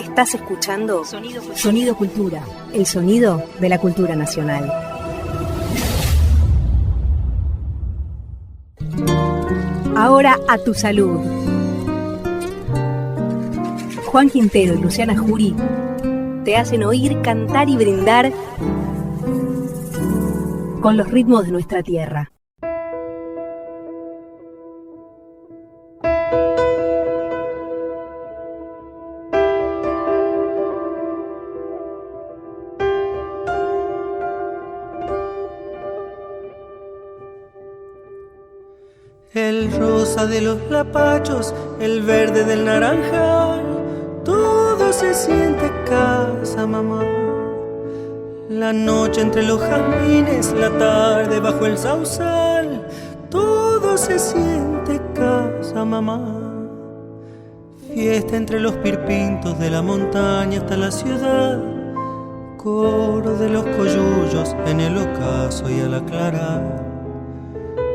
Estás escuchando Sonido Cultura, el sonido de la cultura nacional. Ahora a tu salud. Juan Quintero y Luciana Jury te hacen oír, cantar y brindar con los ritmos de nuestra tierra. El rosa de los lapachos, el verde del naranjal, todo se siente casa, mamá. La noche entre los jazmines, la tarde bajo el sausal, todo se siente casa, mamá. Fiesta entre los pirpintos de la montaña hasta la ciudad, coro de los coyullos en el ocaso y al aclarar.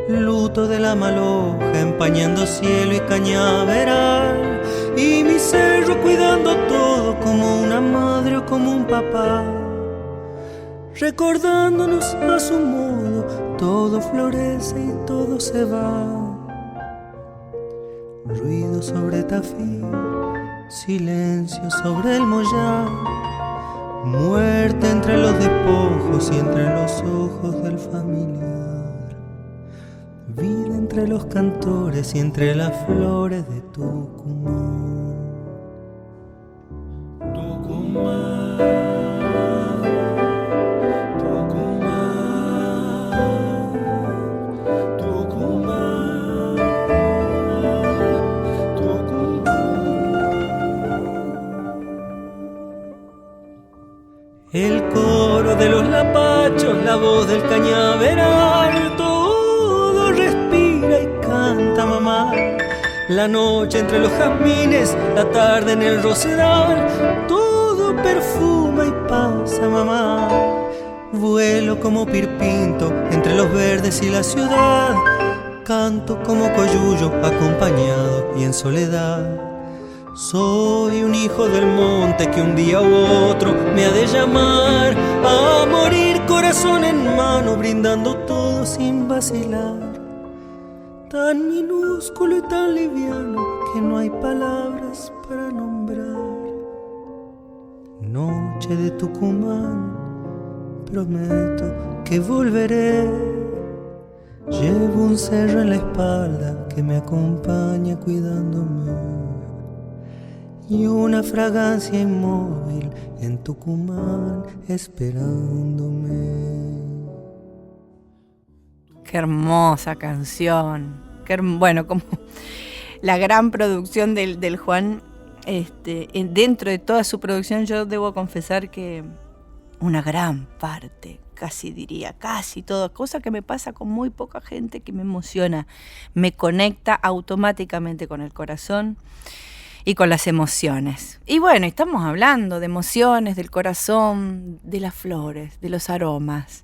Luto de la maloja empañando cielo y cañaveral, y mi cerro cuidando todo como una madre o como un papá, recordándonos a su modo, todo florece y todo se va. Ruido sobre Tafí, silencio sobre el mollar, muerte entre los despojos y entre los ojos del familiar. Vida entre los cantores y entre las flores de Tucumán. Tucumán, Tucumán, Tucumán, Tucumán. El coro de los lapachos, la voz del cañaveral, respira y canta, mamá. La noche entre los jazmines, la tarde en el rosedal, todo perfuma y pasa, mamá. Vuelo como pirpinto entre los verdes y la ciudad, canto como coyullo acompañado y en soledad. Soy un hijo del monte que un día u otro me ha de llamar a morir corazón en mano, brindando todo sin vacilar. Tan minúsculo y tan liviano que no hay palabras para nombrar. Noche de Tucumán, prometo que volveré. Llevo un cerro en la espalda que me acompaña cuidándome, y una fragancia inmóvil en Tucumán esperándome. Qué hermosa canción. Bueno, como la gran producción del Juan, dentro de toda su producción yo debo confesar que una gran parte, casi diría, casi todo, cosa que me pasa con muy poca gente, que me emociona, me conecta automáticamente con el corazón y con las emociones. Y bueno, estamos hablando de emociones, del corazón, de las flores, de los aromas.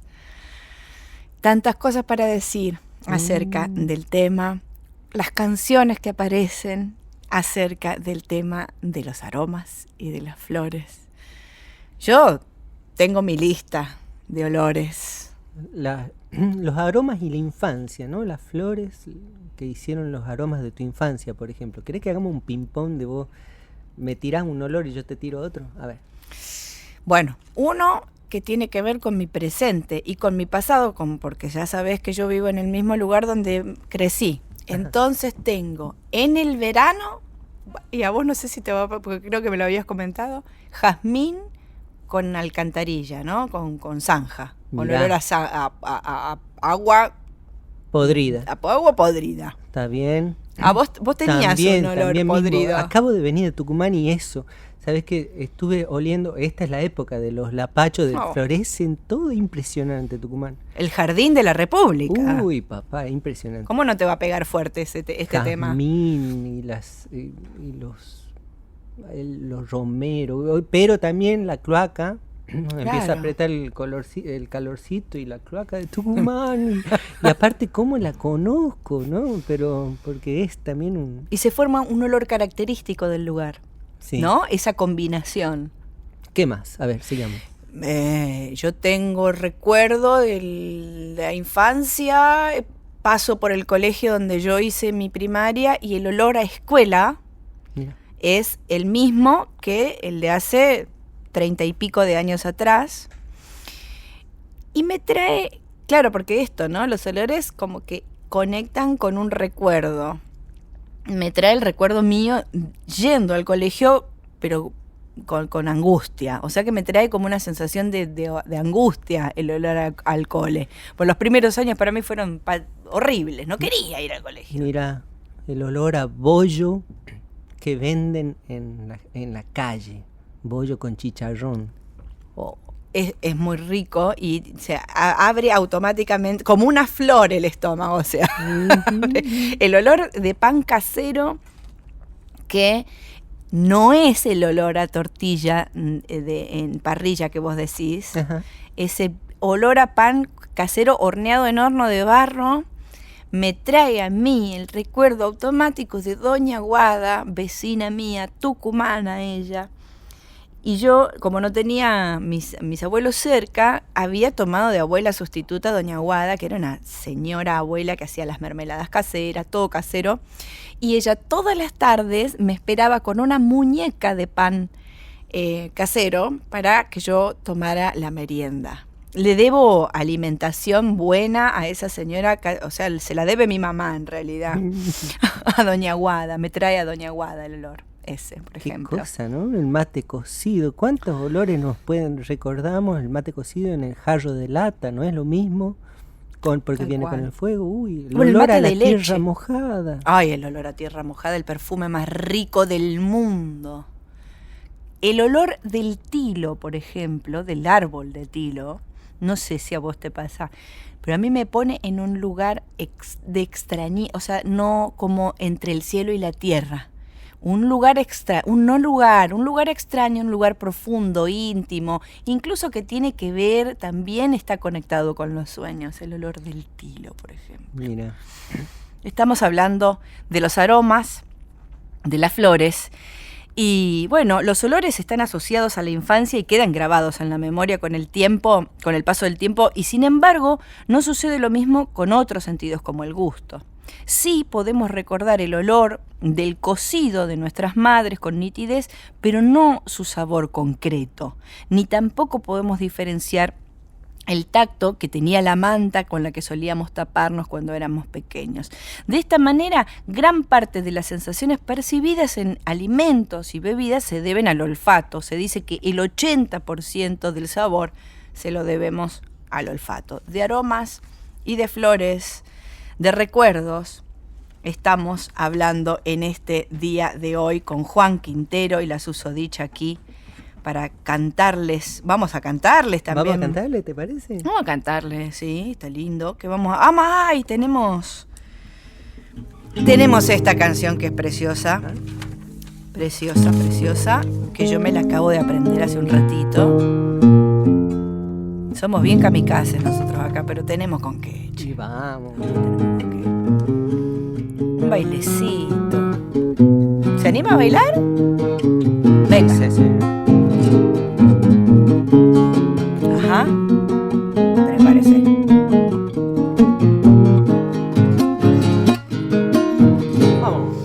Tantas cosas para decir acerca del tema, las canciones que aparecen acerca del tema de los aromas y de las flores. Yo tengo mi lista de olores. Los aromas y la infancia, ¿no? Las flores que hicieron los aromas de tu infancia, por ejemplo. ¿Querés que hagamos un ping-pong de vos? Me tirás un olor y yo te tiro otro. A ver. Bueno, uno que tiene que ver con mi presente y con mi pasado, porque ya sabés que yo vivo en el mismo lugar donde crecí. Entonces tengo en el verano, y a vos no sé si te va, porque creo que me lo habías comentado, jazmín con alcantarilla, ¿no? Con zanja, con olor a agua podrida. Agua podrida. Está bien. Vos tenías también, un olor podrido. Mismo. Acabo de venir de Tucumán y eso. Sabés que estuve oliendo, esta es la época de los lapachos, florecen, todo impresionante Tucumán. El jardín de la República. Uy, papá, impresionante. ¿Cómo no te va a pegar fuerte este tema? Jazmín y los romeros, pero también la cloaca. Empieza a apretar el calorcito y la cloaca de Tucumán. Y aparte, ¿cómo la conozco, no? Pero porque es también un... Y se forma un olor característico del lugar. Sí. ¿no? Esa combinación. ¿Qué más? A ver, sigamos. Yo tengo recuerdo de la infancia, paso por el colegio donde yo hice mi primaria y el olor a escuela Mira. es el mismo que el de hace 30 y pico de años atrás. Y me trae, claro, porque esto, ¿no? Los olores como que conectan con un recuerdo. Me trae el recuerdo mío yendo al colegio, pero con angustia. O sea que me trae como una sensación de angustia el olor al cole. Por los primeros años para mí fueron horribles. No quería ir al colegio. Mira, el olor a bollo que venden en la calle. Bollo con chicharrón. Oh, es muy rico y se abre automáticamente como una flor el estómago. O sea, el olor de pan casero que no es el olor a tortilla en parrilla que vos decís. Ajá. Ese olor a pan casero horneado en horno de barro me trae a mí el recuerdo automático de Doña Guada, vecina mía, tucumana ella. Y yo, como no tenía mis abuelos cerca, había tomado de abuela sustituta a Doña Guada, que era una señora abuela que hacía las mermeladas caseras, todo casero. Y ella todas las tardes me esperaba con una muñeca de pan casero para que yo tomara la merienda. Le debo alimentación buena a esa señora, o sea, se la debe mi mamá en realidad, a Doña Guada, me trae a Doña Guada el olor. Ese, por ejemplo. Qué cosa, ¿no? El mate cocido. ¿Cuántos olores recordamos? El mate cocido en el jarro de lata, ¿no es lo mismo? Porque Tal viene cual. con el fuego. Uy, el Bueno, el olor mate a la de tierra leche. mojada. Ay, el olor a tierra mojada, el perfume más rico del mundo. El olor del tilo, por ejemplo, del árbol de tilo, no sé si a vos te pasa, pero a mí me pone en un lugar de extrañeza, o sea, no como entre el cielo y la tierra. Un lugar extraño, un lugar profundo, íntimo, incluso que tiene que ver, también está conectado con los sueños, el olor del tilo, por ejemplo. Mira. Estamos hablando de los aromas, de las flores, y bueno, los olores están asociados a la infancia y quedan grabados en la memoria con el tiempo, con el paso del tiempo, y sin embargo, no sucede lo mismo con otros sentidos como el gusto. Sí podemos recordar el olor del cocido de nuestras madres con nitidez, pero no su sabor concreto, ni tampoco podemos diferenciar el tacto que tenía la manta con la que solíamos taparnos cuando éramos pequeños. De esta manera, gran parte de las sensaciones percibidas en alimentos y bebidas se deben al olfato. Se dice que el 80% del sabor se lo debemos al olfato. De aromas y de flores, de recuerdos, estamos hablando en este día de hoy con Juan Quintero y la susodicha aquí para cantarles. Vamos a cantarles también. ¿Vamos a cantarle, te parece? Vamos a cantarles, sí, está lindo. Que vamos a... ¡Ay! Tenemos esta canción que es preciosa. Preciosa, preciosa. Que yo me la acabo de aprender hace un ratito. Somos bien kamikazes nosotros acá, pero tenemos con qué. Y vamos. Un bailecito. ¿Se anima a bailar? Venga. Sí, sí. Ajá. Prepárese. Vamos.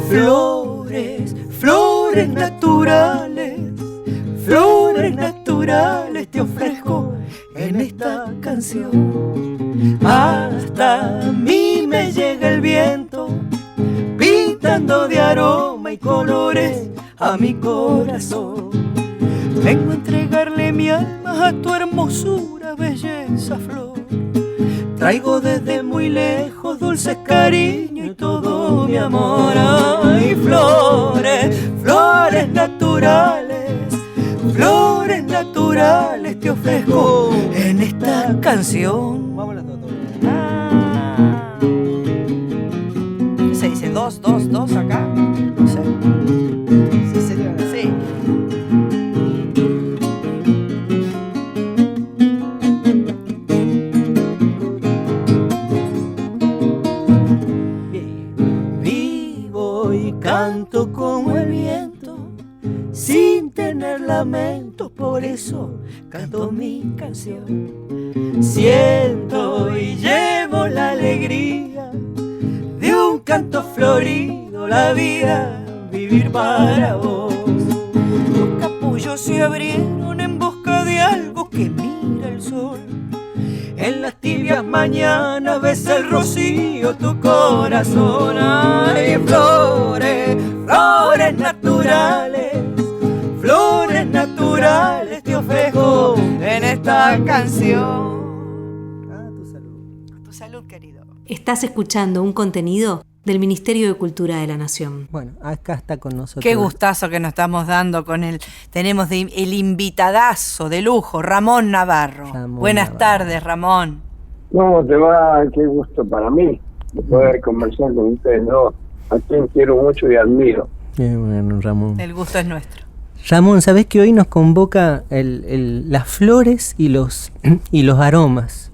Flores, flores naturales te ofrezco en esta canción. Hasta a mí me llega el viento, pintando de aroma y colores a mi corazón. Vengo a entregarle mi alma a tu hermosura, belleza, flor. Traigo desde muy lejos dulces cariño y todo mi amor. Ay, flores, flores naturales te ofrezco en esta canción. Vamos las dos. ¿Qué se dice? ¿Dos acá? No sé. Sí, señora. Sí. Vivo y canto como el viento, tener lamentos, por eso canto mi canción. Siento y llevo la alegría de un canto florido, la vida, vivir para vos. Los capullos se abrieron en busca de algo que mira el sol. En las tibias mañanas ves el rocío tu corazón. Hay flores, flores naturales, flores naturales te ofrezco en esta canción. A tu salud, querido. Estás escuchando un contenido del Ministerio de Cultura de la Nación. Bueno, acá está con nosotros. Qué gustazo que nos estamos dando con el... Tenemos el invitadazo de lujo, Ramón Navarro. Buenas tardes, Ramón. ¿Cómo te va? Qué gusto para mí de poder conversar con ustedes dos, a quien quiero mucho y admiro. Qué bueno, Ramón. El gusto es nuestro. Ramón, ¿sabés que hoy nos convoca las flores y los aromas?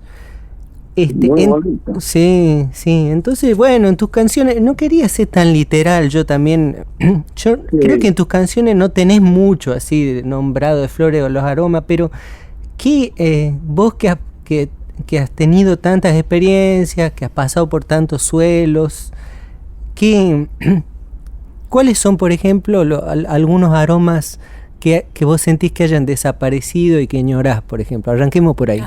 Muy bonito. Sí, entonces, bueno, en tus canciones, no quería ser tan literal, yo también, creo que en tus canciones no tenés mucho así nombrado de flores o los aromas, pero vos que has tenido tantas experiencias, que has pasado por tantos suelos, ¿cuáles son, por ejemplo, algunos aromas que vos sentís que hayan desaparecido y que añorás, por ejemplo? Arranquemos por ahí.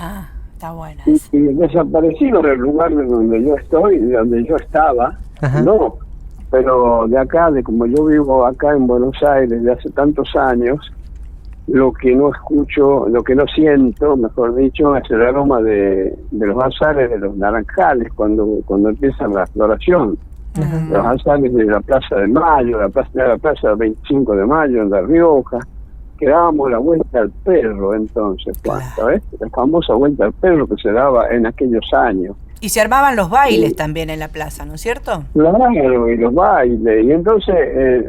Está buena. Y desaparecido del lugar de donde yo estoy, de donde yo estaba, Ajá. No, pero de acá, de como yo vivo acá en Buenos Aires de hace tantos años, lo que no escucho, lo que no siento, mejor dicho, es el aroma de los bazares de los naranjales cuando empieza la floración. Ajá. Los bazares de la Plaza de Mayo, la plaza del 25 de Mayo en La Rioja, que dábamos la vuelta al perro entonces, ¿sabes? La famosa vuelta al perro que se daba en aquellos años. Y se armaban los bailes también en la plaza, ¿no es cierto? Claro, y los bailes. Y entonces,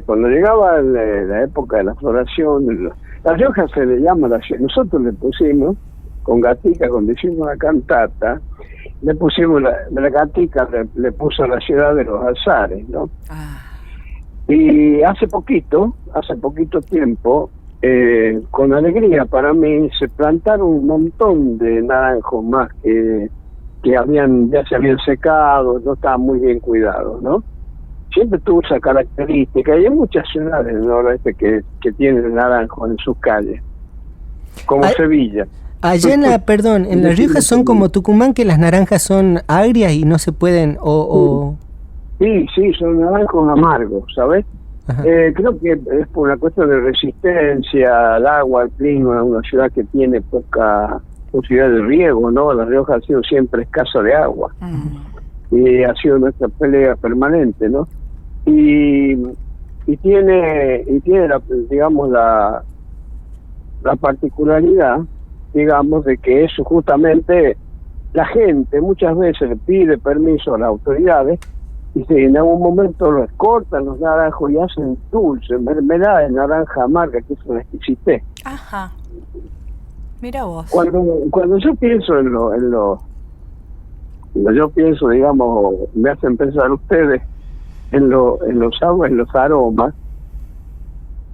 cuando llegaba la época de la floración, La Rioja se le llama la ciudad. Nosotros le pusimos, con Gatica, cuando hicimos la cantata, le pusimos la Gatica, le puso la ciudad de los alzares, ¿no? Y hace poquito tiempo, con alegría para mí, se plantaron un montón de naranjos más que ya se habían secado, no estaban muy bien cuidados, ¿no? Siempre tuvo esa característica, y hay muchas ciudades del noroeste que tienen el naranjo en sus calles, como Sevilla. Allá en La Rioja son como Tucumán, que las naranjas son agrias y no se pueden, Sí, son naranjos amargos, ¿sabes? Creo que es por una cuestión de resistencia al agua, al clima, una ciudad que tiene poca posibilidad de riego, ¿no? La Rioja ha sido siempre escasa de agua. Y ha sido nuestra pelea permanente, ¿no? Y tiene la particularidad, digamos, de que eso justamente la gente muchas veces le pide permiso a las autoridades y en algún momento los cortan los naranjos y hacen dulce, mermelada de naranja amarga, que es una exquisitez. Ajá. Mira vos. Cuando yo pienso yo pienso, digamos, me hacen pensar ustedes en los aromas,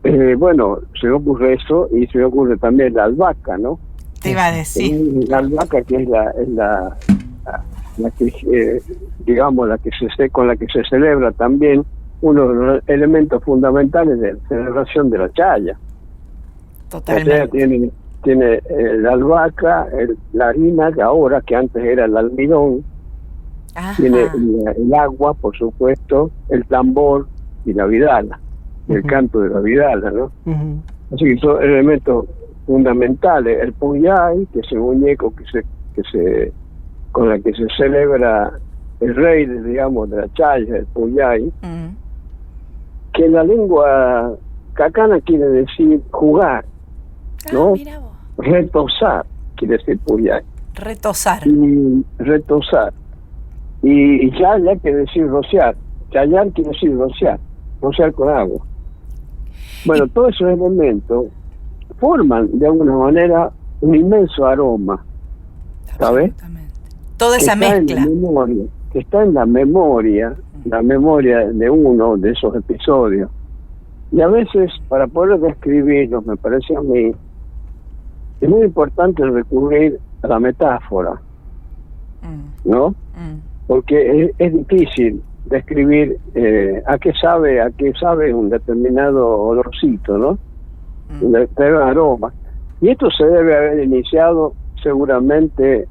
se me ocurre eso, y se me ocurre también la albahaca, ¿no? Te iba a decir. La albahaca, que es la que digamos, con la que se celebra también uno de los elementos fundamentales de la celebración de la chaya. Totalmente. La chaya tiene la albahaca, la harina, que antes era el almidón. Ajá. Tiene el agua, por supuesto, el tambor y la vidala, el canto de la vidala, ¿no? Así que son elementos fundamentales. El puyay, que es el muñeco con la que se celebra el rey, digamos, de la chaya, el puyay, que en la lengua cacana quiere decir jugar, ¿no? Mira vos. Retosar quiere decir puyay. Retosar. Y chaya quiere decir rociar. Chayar quiere decir rociar con agua. Bueno, todos esos elementos forman de alguna manera un inmenso aroma, ¿sabes? Toda esa mezcla. Que está en la memoria de uno de esos episodios. Y a veces, para poder describirlos, me parece a mí, es muy importante recurrir a la metáfora, ¿no? Porque es difícil describir a qué sabe un determinado olorcito, ¿no? Un determinado aroma. Y esto se debe haber iniciado seguramente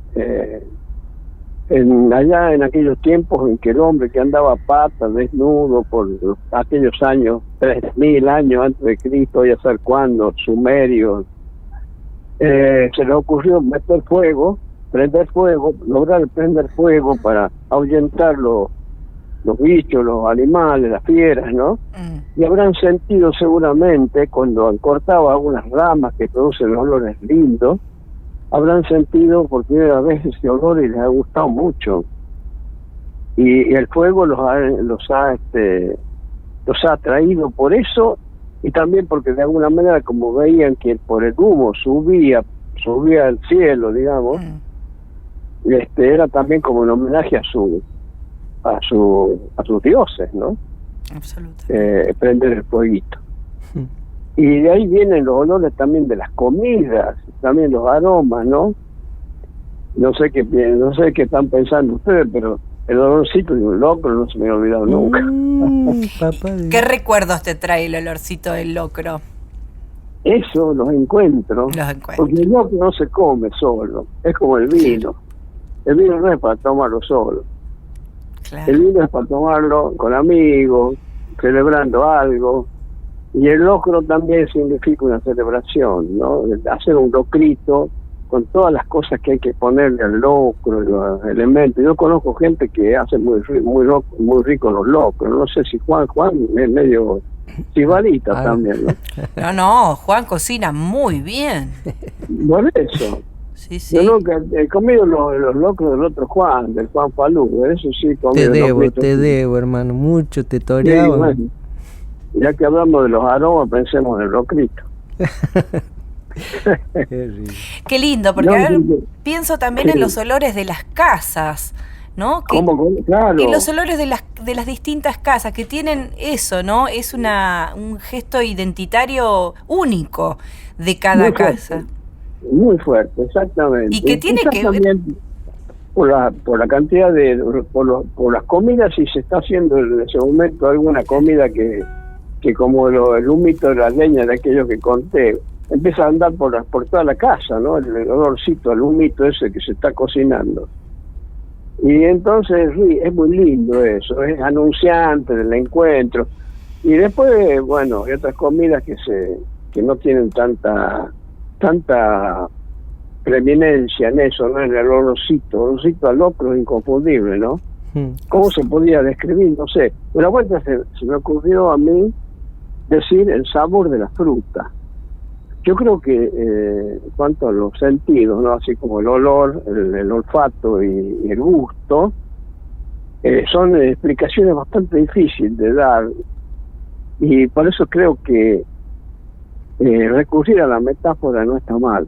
allá en aquellos tiempos en que el hombre que andaba a pata, desnudo, por aquellos años, 3000 años antes de Cristo, ya saber cuándo, sumerios, se le ocurrió prender fuego, lograr prender fuego para ahuyentar los bichos, los animales, las fieras, ¿no? Y habrán sentido seguramente, cuando cortaba algunas ramas que producen olores lindos, habrán sentido por primera vez ese olor y les ha gustado mucho. Y el fuego los ha atraído por eso, y también porque de alguna manera, como veían que por el humo subía al cielo, digamos, era también como un homenaje a sus dioses, ¿no? Absolutamente. Prender el fueguito. Y de ahí vienen los olores también de las comidas, también los aromas, ¿no? No sé qué están pensando ustedes, pero el olorcito de un locro no se me ha olvidado nunca. ¿Qué recuerdos te trae el olorcito del locro? Eso los encuentro. Porque el locro no se come solo, es como el vino. El vino no es para tomarlo solo. Claro. El vino es para tomarlo con amigos, celebrando algo. Y el locro también significa una celebración, ¿no? Hacer un locrito con todas las cosas que hay que ponerle al locro, los elementos. Yo conozco gente que hace muy rico los locros. No sé si Juan es medio chivalita también, ¿no? No, Juan cocina muy bien. Por eso. Sí. Yo nunca he comido los locros del otro Juan, del Juan Falú. Eso sí comí. Te debo, hermano. Mucho te toreaba. Sí, bueno. Ya que hablamos de los aromas, pensemos en el locrito. Qué lindo, porque pienso también en los olores de las casas, ¿no? Claro. Y los olores de las distintas casas que tienen eso, ¿no? Es un gesto identitario único de cada casa. Muy fuerte, exactamente. Y que tiene que ver por la cantidad por las comidas, si se está haciendo en ese momento alguna comida que como el humito de la leña de aquellos que conté, empieza a andar por toda la casa, ¿no? El olorcito, el humito ese que se está cocinando. Y entonces es muy lindo eso, es anunciante del encuentro. Y después, bueno, hay otras comidas que no tienen tanta preeminencia en eso, ¿no? En el olorcito al locro es inconfundible, ¿no? ¿Cómo se podía describir? No sé. Una vuelta se me ocurrió a mí decir el sabor de la fruta. Yo creo que en cuanto a los sentidos, ¿no? Así como el olor, el olfato y el gusto, son explicaciones bastante difíciles de dar, y por eso creo que recurrir a la metáfora no está mal.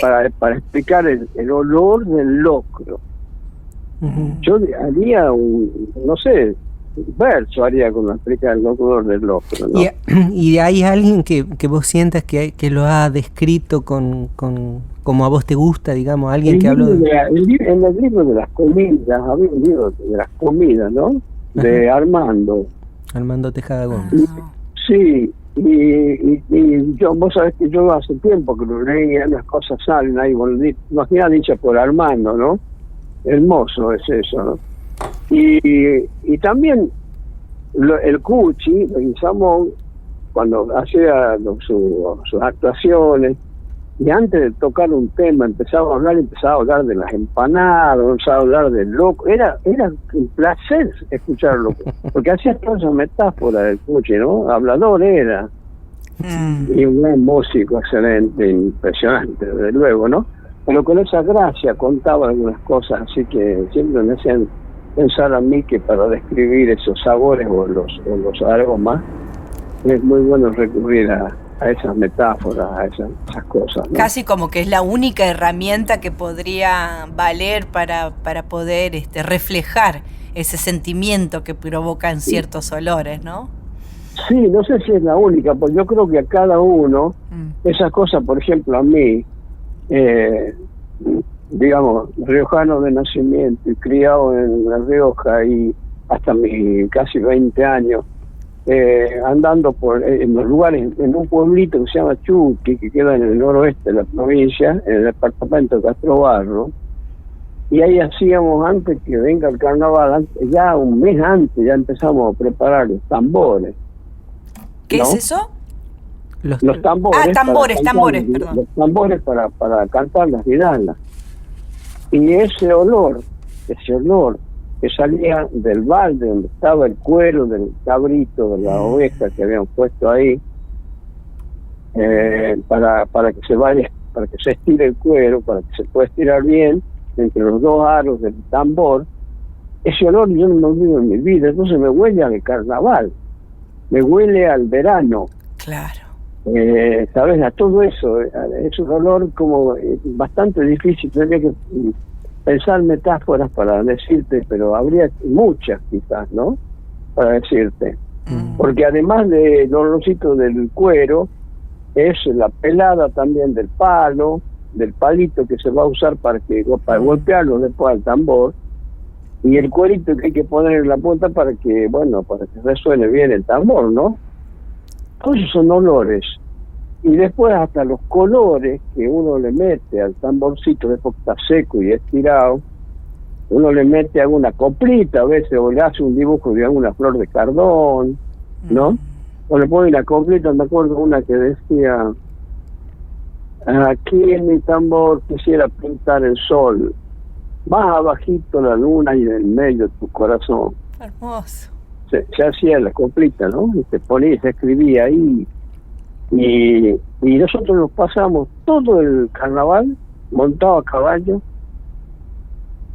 Para explicar el olor del locro. Yo haría verso haría como explicar el olor del locro, ¿no? ¿Y hay alguien que vos sientas que lo ha descrito como a vos te gusta, digamos, alguien que habló en el libro de las comidas, había un libro de las comidas, ¿no? De Armando Tejada Gómez. Sí, y yo, vos sabés que yo hace tiempo que lo leí, las cosas salen ahí, imagina dicha por Armando, ¿no? Hermoso es eso, ¿no? Y también el Cuchi, el Samón, cuando hacía sus actuaciones, y antes de tocar un tema empezaba a hablar de las empanadas, empezaba a hablar del loco. Era un placer escucharlo, porque hacía toda esa metáfora del Cuchi, ¿no? Hablador era. Y un gran músico, excelente, impresionante, desde luego, ¿no? Pero con esa gracia contaba algunas cosas, así que siempre me hacían pensar a mí que para describir esos sabores o los aromas es muy bueno recurrir a esas metáforas, a esas cosas, ¿no? Casi como que es la única herramienta que podría valer para poder reflejar ese sentimiento que provocan ciertos olores, ¿no? Sí, no sé si es la única, porque yo creo que a cada uno, esas cosas, por ejemplo, a mí, digamos, riojano de nacimiento y criado en La Rioja y hasta mis casi 20 años, andando en los lugares, en un pueblito que se llama Chuqui, que queda en el noroeste de la provincia, en el departamento de Castrobarro, y ahí hacíamos, antes que venga el carnaval, ya un mes antes, ya empezamos a preparar los tambores. ¿Qué ¿no? es eso? Los tambores. Tambores, perdón. Los tambores para cantar las guirnaldas. Y ese olor que salía del balde donde estaba el cuero del cabrito, de la oveja que habían puesto ahí, para que se vaya, para que se estire el cuero, para que se pueda estirar bien entre los dos aros del tambor, ese olor yo no lo olvido en mi vida. Entonces me huele al carnaval, me huele al verano. Claro. ¿Sabes? A todo eso. Es un olor como bastante difícil. Tendría que pensar metáforas para decirte, pero habría muchas quizás, ¿no? Para decirte. Porque además del olorcito del cuero, es la pelada también del palo, del palito que se va a usar para golpearlo después al tambor, y el cuerito que hay que poner en la punta para que resuene bien el tambor, ¿no? Todos esos son olores. Y después hasta los colores que uno le mete al tamborcito después que está seco y estirado, uno le mete alguna coplita a veces, o le hace un dibujo de alguna flor de cardón, ¿no? O le pone una coplita, me acuerdo una que decía: aquí en mi tambor quisiera pintar el sol, más abajito la luna y en el medio tu corazón. Hermoso. Se hacía la coplita, ¿no? Y se ponía y se escribía ahí. Y nosotros nos pasamos todo el carnaval montado a caballo,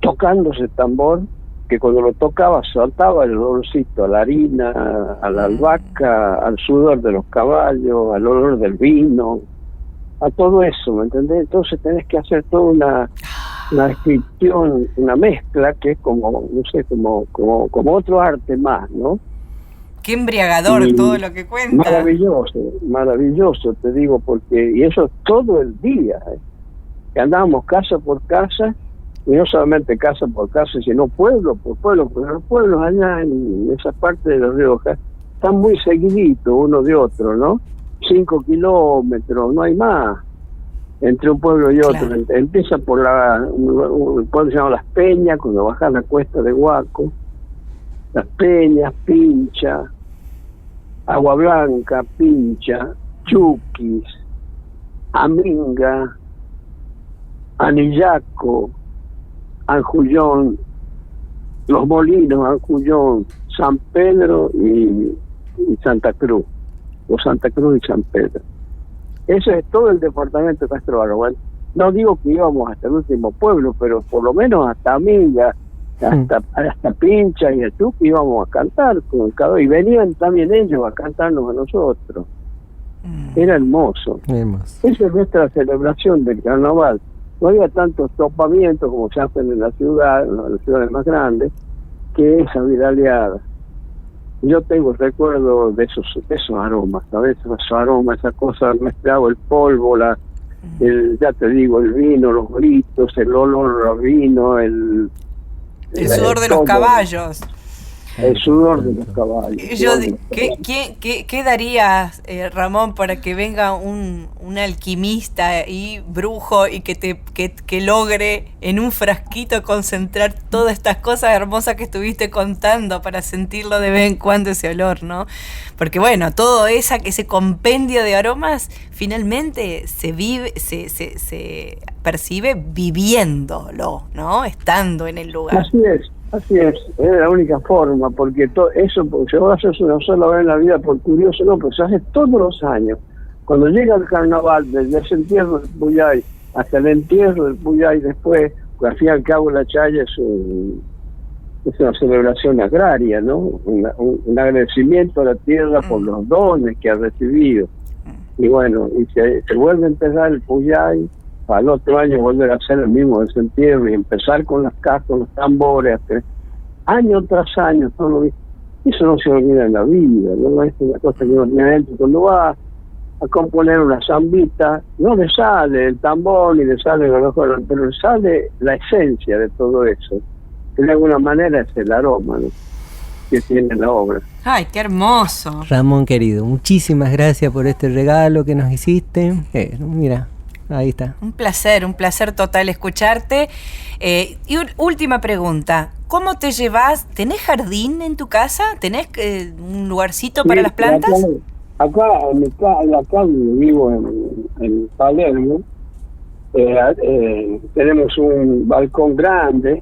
tocando ese tambor, que cuando lo tocaba saltaba el olorcito a la harina, a la albahaca, al sudor de los caballos, al olor del vino, a todo eso, ¿me entendés? Entonces tenés que hacer toda una descripción, una mezcla que es como, no sé, como otro arte más, ¿no? Qué embriagador todo lo que cuenta. Maravilloso, te digo, porque, y eso todo el día, que andábamos casa por casa, y no solamente casa por casa, sino pueblo por pueblo, porque los pueblos allá en esa parte de La Rioja están muy seguiditos uno de otro, ¿no? 5 kilómetros, no hay más entre un pueblo y otro. Claro. Empieza por un pueblo se llama Las Peñas, cuando bajas la cuesta de Huaco, Las Peñas, Pincha, Agua Blanca, Pincha, Chuquis, Aminga, Anillaco, Anjullón, Los Molinos, Anjullón, San Pedro y Santa Cruz, o Santa Cruz y San Pedro. Eso es todo el departamento de Castrobarro. Bueno, no digo que íbamos hasta el último pueblo, pero por lo menos hasta Aminga, hasta Pincha y el Chuqui íbamos a cantar con cada, y venían también ellos a cantarnos a nosotros. Era hermoso. Esa es nuestra celebración del carnaval. No había tantos topamientos como se hacen en la ciudad, en las ciudades más que esa viraleada. Yo tengo recuerdo de esos aromas, ¿sabes? Esos aromas, esa cosa mezclado, el polvo, ya te digo, el vino, los gritos, el olor a vino, el sudor de los caballos. El sudor de los caballos. ¿Qué darías, Ramón, para que venga un alquimista y brujo y que logre en un frasquito concentrar todas estas cosas hermosas que estuviste contando para sentirlo de vez en cuando ese olor, ¿no? Porque bueno, todo ese compendio de aromas finalmente se percibe viviéndolo, ¿no? Estando en el lugar. Así es la única forma, porque eso, porque si vos haces una sola vez en la vida por curioso, no, pues se hace todos los años. Cuando llega el carnaval, desde ese entierro del Puyay hasta el entierro del Puyay después, pues al fin y al cabo la chaya es una celebración agraria, ¿no? Un agradecimiento a la tierra por los dones que ha recibido. Y bueno, y se vuelve a empezar el Puyay, para el otro año volver a hacer el mismo desentierro y empezar con las cajas, con los tambores, año tras año, todo lo mismo. Eso no se olvida en la vida, ¿no? Es una cosa que uno tiene adentro. Cuando va a componer una zambita, no le sale el tambor ni le sale lo mejor, pero le sale la esencia de todo eso, que de alguna manera es el aroma, ¿no?, que tiene la obra. ¡Ay, qué hermoso! Ramón querido, muchísimas gracias por este regalo que nos hiciste. Mira, ahí está. Un placer total escucharte. Y última pregunta, ¿cómo te llevas? ¿Tenés jardín en tu casa? ¿Tenés un lugarcito para las plantas? Acá vivo en Palermo, tenemos un balcón grande,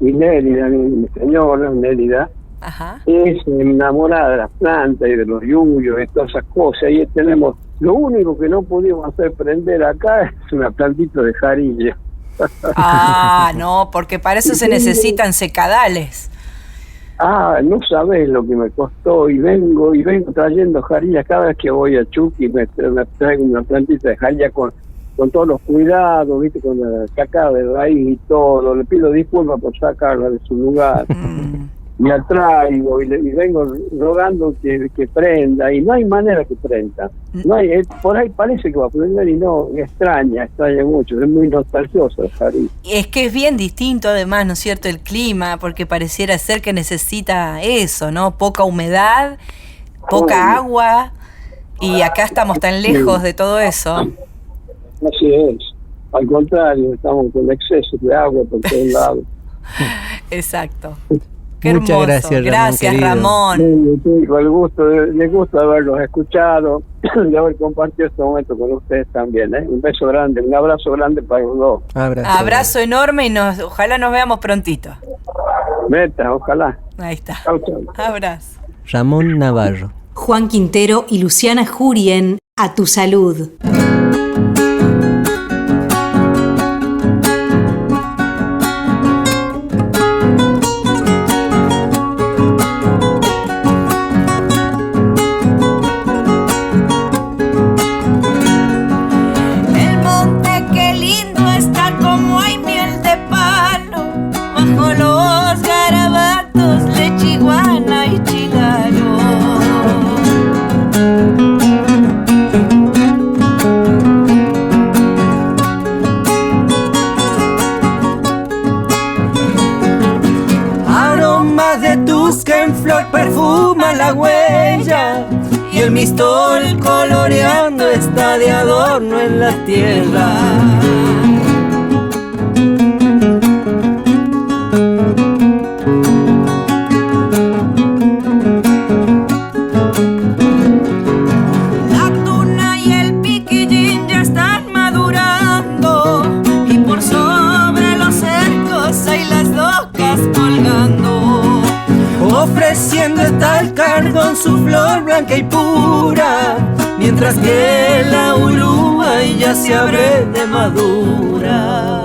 y Nélida, mi señora Nélida, Ajá. es enamorada de las plantas y de los yuyos y todas esas cosas. Y tenemos, lo único que no pudimos hacer prender acá es una plantita de jarilla. Ah, no, porque para eso se necesitan secadales. No sabés lo que me costó, y vengo trayendo jarillas cada vez que voy a Chucky. Me traigo una plantita de jarilla con todos los cuidados, viste, con la sacada de raíz y todo. Le pido disculpas por sacarla de su lugar. Me la traigo y vengo rogando que prenda, y no hay manera que prenda. No hay, por ahí parece que va a prender y no, extraña mucho, es muy nostalgioso el jardín. Es que es bien distinto además, ¿no es cierto?, el clima, porque pareciera ser que necesita eso, ¿no? Poca humedad, poca agua, y acá estamos tan lejos de todo eso. Así es, al contrario, estamos con exceso de agua por todos lados. Exacto. Qué Muchas hermoso. Gracias, Ramón. Sí, con el gusto de haberlos escuchado, de haber compartido este momento con ustedes también, ¿eh? Un beso grande, un abrazo grande para los dos. Abrazo enorme, y ojalá nos veamos prontito. Meta, ojalá. Ahí está. Chau, chau. Abrazo. Ramón Navarro. Juan Quintero y Luciana Jury en A Tu Salud. Perfuma la huella, y el mistol coloreando está de adorno en la tierra. La tuna y el piquillín ya están madurando, y por sobre los cercos hay las docas colgando. Ofreciendo está el cardón su flor blanca y pura, mientras que la Uruguay ya se abre de madura.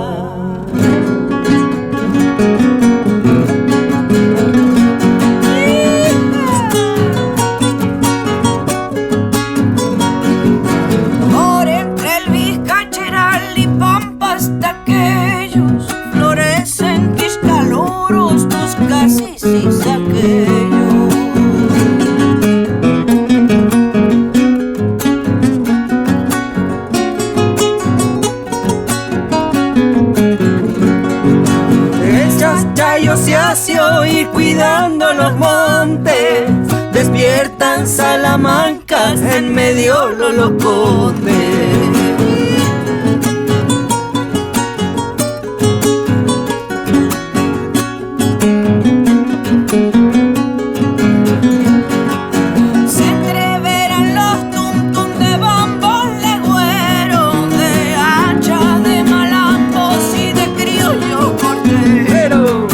Por entre el Vizcacheral y pampas de aquellos florecen quiscaloros, tus casis y saqueños. El chachayo se hace oír cuidando los montes, despiertan salamancas en medio los locotes. Se entreveran los tuntún de bombos legüeros, de hacha, de malambos y de criollo cortés. Pero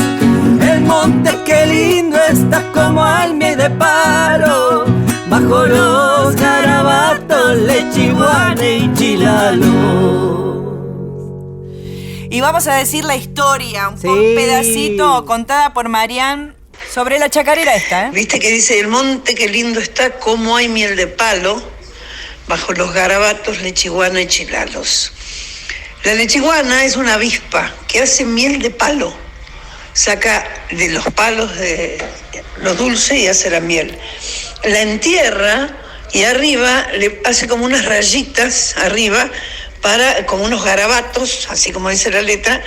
el monte qué lindo está como almie de palo, bajo los garabatos, lechiguane y chilalo. Y vamos a decir la historia, un Sí. pedacito contada por Marián sobre la chacarera esta, ¿eh? Viste que dice, el monte qué lindo está, como hay miel de palo, bajo los garabatos, lechiguana y chilalos. La lechiguana es una avispa que hace miel de palo. saca de los palos de lo dulce y hace la miel. La entierra y arriba le hace como unas rayitas arriba, como unos garabatos, así como dice la letra,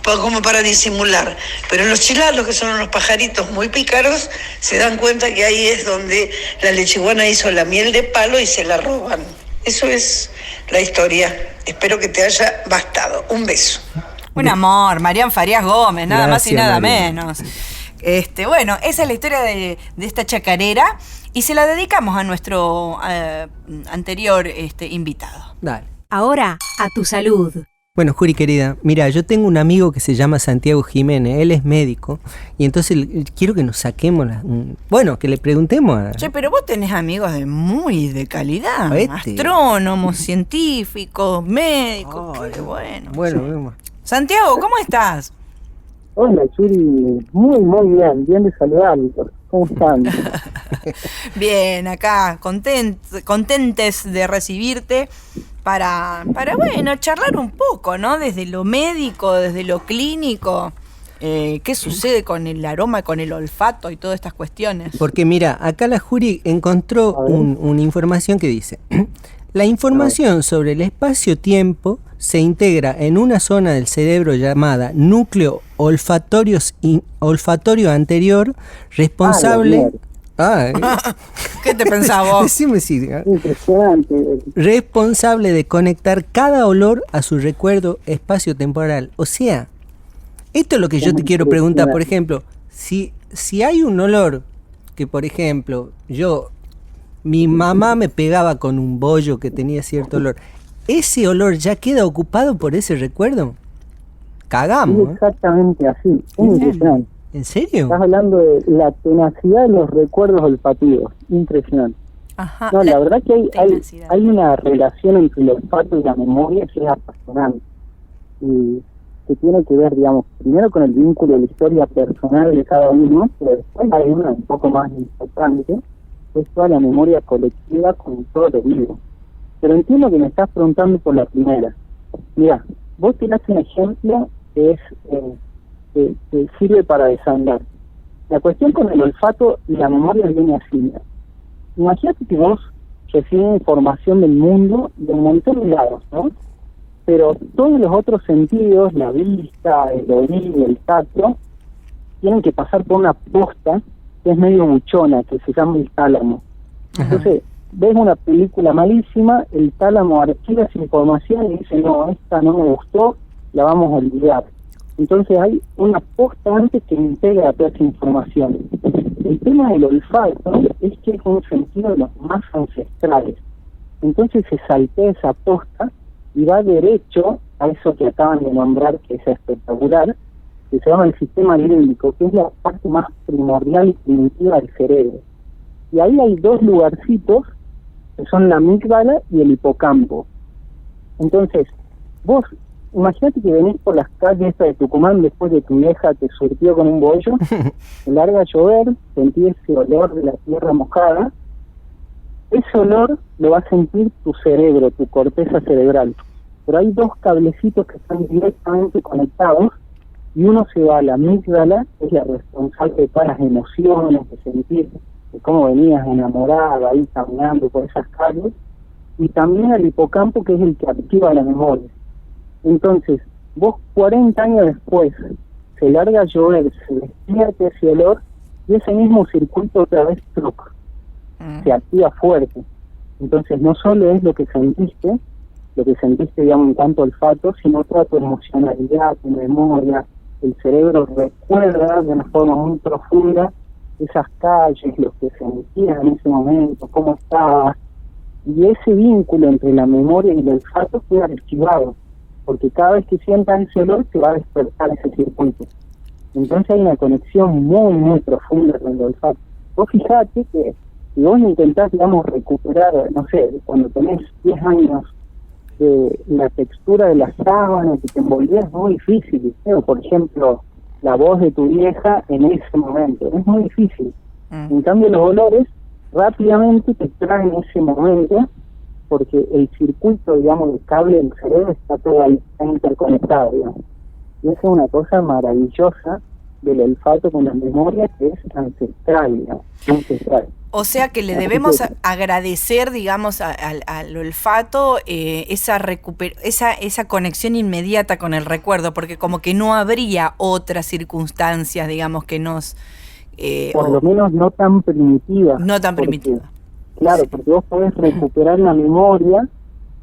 como para disimular. Pero los chilalos, que son unos pajaritos muy pícaros, se dan cuenta que ahí es donde la lechiguana hizo la miel de palo y se la roban. Eso es la historia. Espero que te haya bastado. Un beso. Un amor, Marián Farías Gómez, nada Gracias, más y nada María. menos. Bueno, esa es la historia de esta chacarera y se la dedicamos a nuestro anterior invitado. Dale. Ahora, a tu salud. Bueno, Juri querida, mira, yo tengo un amigo que se llama Santiago Jiménez, él es médico, y entonces quiero que nos saquemos, que le preguntemos a... Che, pero vos tenés amigos muy de calidad, Este. astrónomos, científicos, médicos, Ay, qué bueno. Bueno, Sí. vemos. Santiago, ¿cómo estás? Hola, Churi. Muy bien de saludarlos. ¿Cómo están? Bien, acá, contentes de recibirte para charlar un poco, ¿no? Desde lo médico, desde lo clínico, qué sucede con el aroma, con el olfato y todas estas cuestiones. Porque mira, acá la Juri encontró una información que dice: la información sobre el espacio-tiempo se integra en una zona del cerebro llamada núcleo olfatorio anterior, responsable... ¿Qué te pensás vos? Decime si... Impresionante. Responsable de conectar cada olor a su recuerdo espacio-temporal. O sea, esto es lo que yo te quiero preguntar. Por ejemplo, si hay un olor que, por ejemplo, mi mamá me pegaba con un bollo que tenía cierto olor, ¿ese olor ya queda ocupado por ese recuerdo? Cagamos. Es exactamente así. Es impresionante. ¿En serio? Estás hablando de la tenacidad de los recuerdos olfativos. Impresionante. Ajá, No, la verdad que tenacidad. hay una relación entre el olfato y la memoria que es apasionante. Y que tiene que ver, digamos, primero con el vínculo de la historia personal de cada uno, pero después hay una un poco más importante, que es toda la memoria colectiva con todo lo vivo. Pero entiendo que me estás preguntando por la primera. Mira, vos tirás un ejemplo que es que sirve para desandar. La cuestión con el olfato y la memoria viene así. Mira. Imagínate que vos recibís información del mundo de un montón de lados, ¿no? Pero todos los otros sentidos, la vista, el oído, el tacto, tienen que pasar por una posta que es medio buchona, que se llama el tálamo. Entonces, ves una película malísima, el tálamo archiva esa información y dice, no, esta no me gustó, la vamos a olvidar. Entonces hay una posta antes que integra toda esa información. El tema del olfato es que es un sentido de los más ancestrales. Entonces se saltea esa posta y va derecho a eso que acaban de nombrar, que es espectacular, que se llama el sistema límbico, que es la parte más primordial y primitiva del cerebro. Y ahí hay dos lugarcitos que son la amígdala y el hipocampo. Entonces, vos, imagínate que venís por las calles de Tucumán después de tu vieja te surtió con un bollo, te larga a llover, sentís ese olor de la tierra mojada, ese olor lo va a sentir tu cerebro, tu corteza cerebral. Pero hay dos cablecitos que están directamente conectados y uno se va a la amígdala, que es la responsable de todas las emociones, de sentir de cómo venías enamorada ahí caminando por esas calles, y también al hipocampo, que es el que activa la memoria. Entonces, vos 40 años después, se larga a llover, se despierta ese olor, y ese mismo circuito otra vez se activa fuerte. Entonces, no solo es lo que sentiste, digamos, en cuanto al olfato, sino toda tu emocionalidad, tu memoria, el cerebro recuerda de una forma muy profunda esas calles, lo que sentías en ese momento, cómo estabas, y ese vínculo entre la memoria y el olfato queda archivado, porque cada vez que sientas ese olor te va a despertar ese circuito. Entonces hay una conexión muy, muy profunda con el olfato. Vos fijate que si vos intentás, digamos, recuperar, no sé, cuando tenés 10 años, de la textura de la sábana que te envolvía, es muy difícil, ¿viste? O, por ejemplo, la voz de tu vieja en ese momento, es muy difícil. En cambio, los olores rápidamente te traen ese momento, porque el circuito, digamos, del cable del cerebro está todo ahí, está interconectado, digamos. Y eso es una cosa maravillosa del olfato con la memoria que es ancestral, digamos, ancestral. O sea que le debemos agradecer, digamos, al olfato esa conexión inmediata con el recuerdo, porque como que no habría otras circunstancias, digamos, que nos... por lo menos no tan primitiva. No tan primitiva. Claro, porque vos podés recuperar la memoria,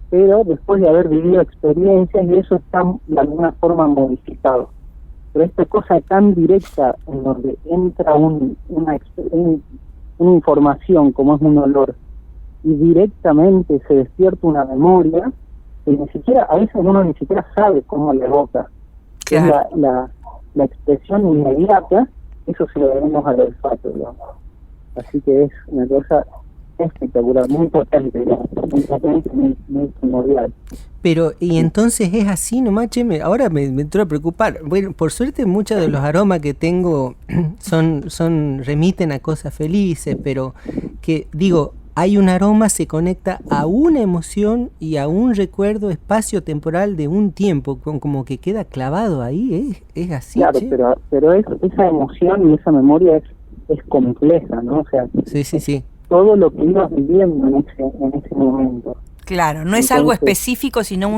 pero después de haber vivido experiencias, y eso está de alguna forma modificado. Pero esta cosa tan directa en donde entra una información como es un olor y directamente se despierta una memoria que ni siquiera, a veces uno ni siquiera sabe cómo le evoca. Claro. Es la expresión inmediata, eso se lo debemos al olfato, digamos. Así que es una cosa espectacular, muy potente, digamos, muy primordial. Pero, y entonces es así nomás, che, ahora me entró a preocupar. Bueno, por suerte muchos de los aromas que tengo remiten a cosas felices, pero que, digo, hay un aroma, se conecta a una emoción y a un recuerdo espacio-temporal de un tiempo, como que queda clavado ahí, es así, claro, che. pero esa emoción y esa memoria es compleja, ¿no? O sea, sí. Todo lo que ibas viviendo en ese momento. Claro, no es algo específico, sino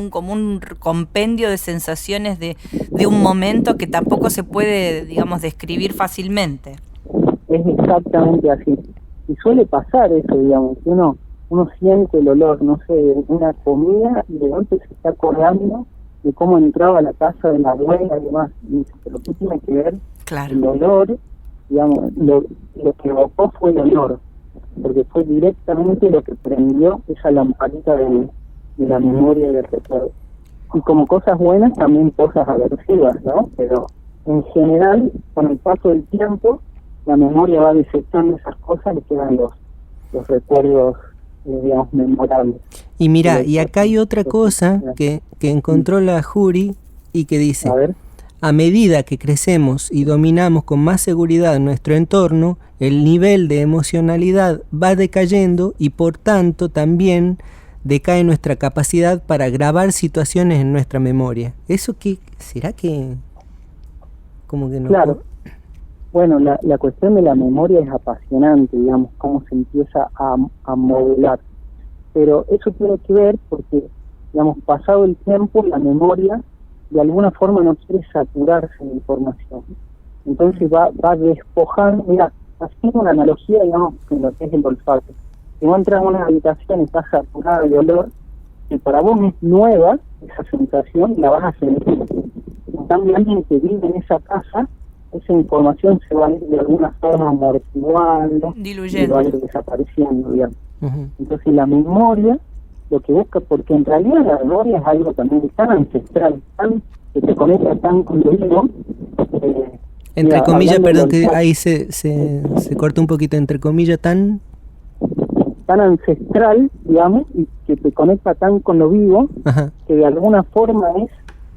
como un compendio de sensaciones de un momento que tampoco se puede, digamos, describir fácilmente. Es exactamente así. Y suele pasar eso, digamos, que uno siente el olor, no sé, de una comida y de golpe se está acordando de cómo entraba a la casa de la abuela y demás. Y dice, pero ¿qué tiene que ver? Claro. El olor, digamos, lo que evocó fue el olor, porque fue directamente lo que prendió esa lamparita de la memoria y del recuerdo. Y como cosas buenas, también cosas aversivas, ¿no? Pero en general, con el paso del tiempo, la memoria va desechando esas cosas y quedan los recuerdos, digamos, memorables. Y mira, y acá hay otra cosa que encontró la Juri y que dice: a medida que crecemos y dominamos con más seguridad nuestro entorno, el nivel de emocionalidad va decayendo y por tanto también decae nuestra capacidad para grabar situaciones en nuestra memoria. ¿Eso qué será que como que no? Claro. Bueno, la cuestión de la memoria es apasionante, digamos, cómo se empieza a modelar. Pero eso tiene que ver porque, digamos, pasado el tiempo, la memoria de alguna forma no quiere saturarse de información. Entonces va despojando. Mira, haciendo una analogía, digamos, con lo que es el olfato. Si vos entras a una habitación y está saturada de olor, que para vos es nueva, esa sensación la vas a sentir. En cambio, alguien que vive en esa casa, esa información se va a ir de alguna forma amortiguando, diluyendo, y va a ir desapareciendo, digamos. Uh-huh. Entonces la memoria lo que busca, porque en realidad la memoria es algo también tan ancestral, tan que te conecta tan con lo vivo. Entre comillas, perdón, que ahí se corta un poquito, entre comillas, tan ancestral, digamos, y que te conecta tan con lo vivo, ajá, que de alguna forma es,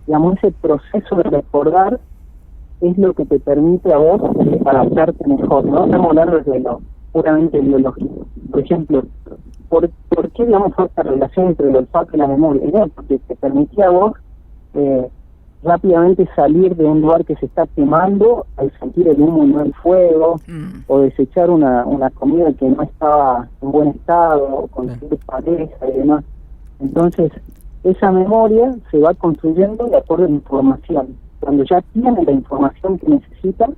digamos, ese proceso de recordar es lo que te permite a vos adaptarte mejor, ¿no? Estamos hablando de lo puramente biológico. Por ejemplo, ¿por qué, digamos, esta relación entre el olfato y la memoria? ¿No? Porque te permitía a vos rápidamente salir de un lugar que se está quemando al sentir el humo y no el fuego, o desechar una comida que no estaba en buen estado, o conseguir pareja y demás. Entonces, esa memoria se va construyendo de acuerdo a la información. Cuando ya tiene la información que necesita,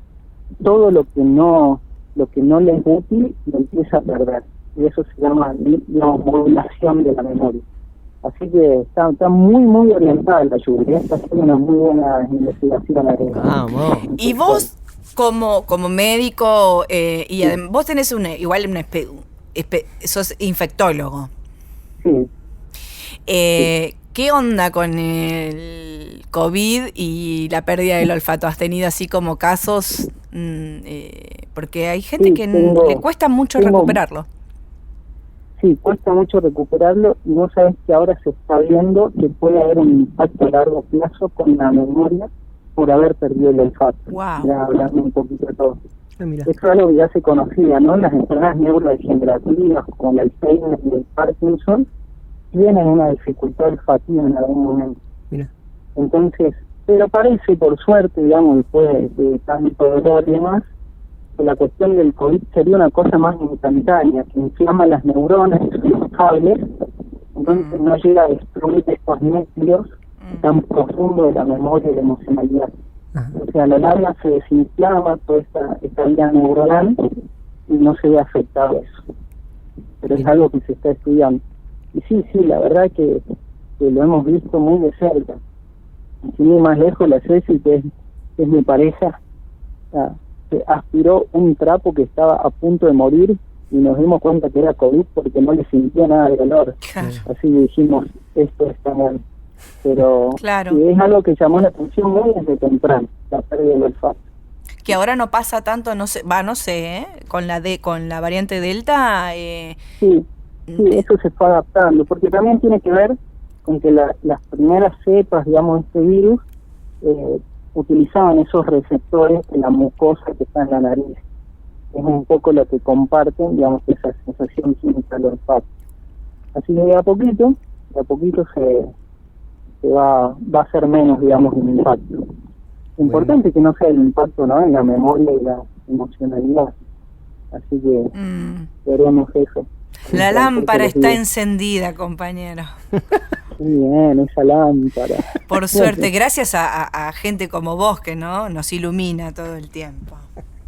todo lo que no le es útil lo empieza a perder. Y eso se llama, digamos, modulación de la memoria. Así que está muy, muy orientada la lluvia. Está haciendo una muy buena investigación. Y vos, como médico, y vos tenés sos infectólogo. Sí. ¿Qué onda con el COVID y la pérdida del olfato? ¿Has tenido así como casos? Porque hay gente que le cuesta mucho recuperarlo. Sí, cuesta mucho recuperarlo, y vos sabés que ahora se está viendo que puede haber un impacto a largo plazo con la memoria por haber perdido el olfato. Wow. Ya hablando un poquito de todo. Esto es algo que ya se conocía, ¿no? Las enfermedades neurodegenerativas como el Alzheimer y el Parkinson tienen una dificultad olfativa en algún momento. Mira. Entonces, Pero parece, por suerte, digamos, después de tanto dolor y demás, que la cuestión del COVID sería una cosa más instantánea, que inflama las neuronas, los cables, entonces no llega a destruir estos núcleos tan profundos de la memoria y la emocionalidad. O sea, a la larga se desinflama toda esta vía neuronal y no se ve afectado eso. Pero es algo que se está estudiando. Y sí, la verdad que lo hemos visto muy de cerca. Sin ir más lejos, la Ceci, que es mi pareja, se aspiró un trapo que estaba a punto de morir y nos dimos cuenta que era COVID porque no le sentía nada de dolor. Claro. Así que dijimos, esto está mal. Pero claro. Es algo que llamó la atención muy desde temprano, la pérdida del olfato. Que ahora no pasa tanto, no sé, con la variante Delta. Sí, eso se fue adaptando, porque también tiene que ver con que las primeras cepas, digamos, de este virus utilizaban esos receptores de la mucosa que está en la nariz. Es un poco lo que comparten, digamos, esa sensación química del olfato. Así que de a poquito se va a hacer menos, digamos, el impacto. Importante que no sea el impacto, ¿no?, en la memoria y la emocionalidad. Así que veremos eso. La lámpara está encendida, compañero. Bien, esa lámpara. Por suerte, gracias a gente como vos que nos ilumina todo el tiempo.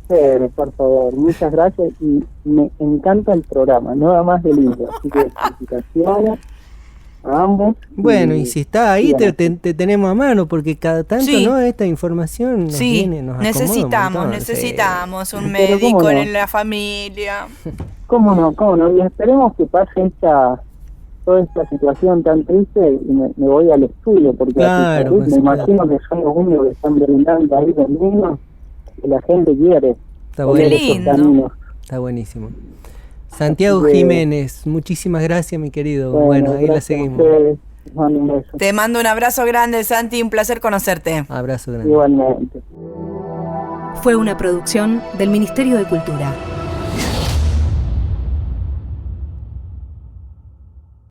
Pero, por favor, muchas gracias y me encanta el programa, nada más de lindo. Así que felicitaciones a ambos. Bueno, y si está ahí te tenemos a mano, porque cada tanto, sí, ¿no?, esta información nos viene, nos necesitamos un médico en la familia. ¿Cómo no? Y esperemos que pase toda esta situación tan triste y me voy al estudio, porque claro, me imagino que son los únicos que están brindando ahí conmigo, que la gente quiere. Está buenísimo. Está buenísimo. Santiago Jiménez, muchísimas gracias, mi querido. Bueno, ahí la seguimos. Te mando un abrazo grande, Santi, un placer conocerte. Abrazo grande. Igualmente. Fue una producción del Ministerio de Cultura.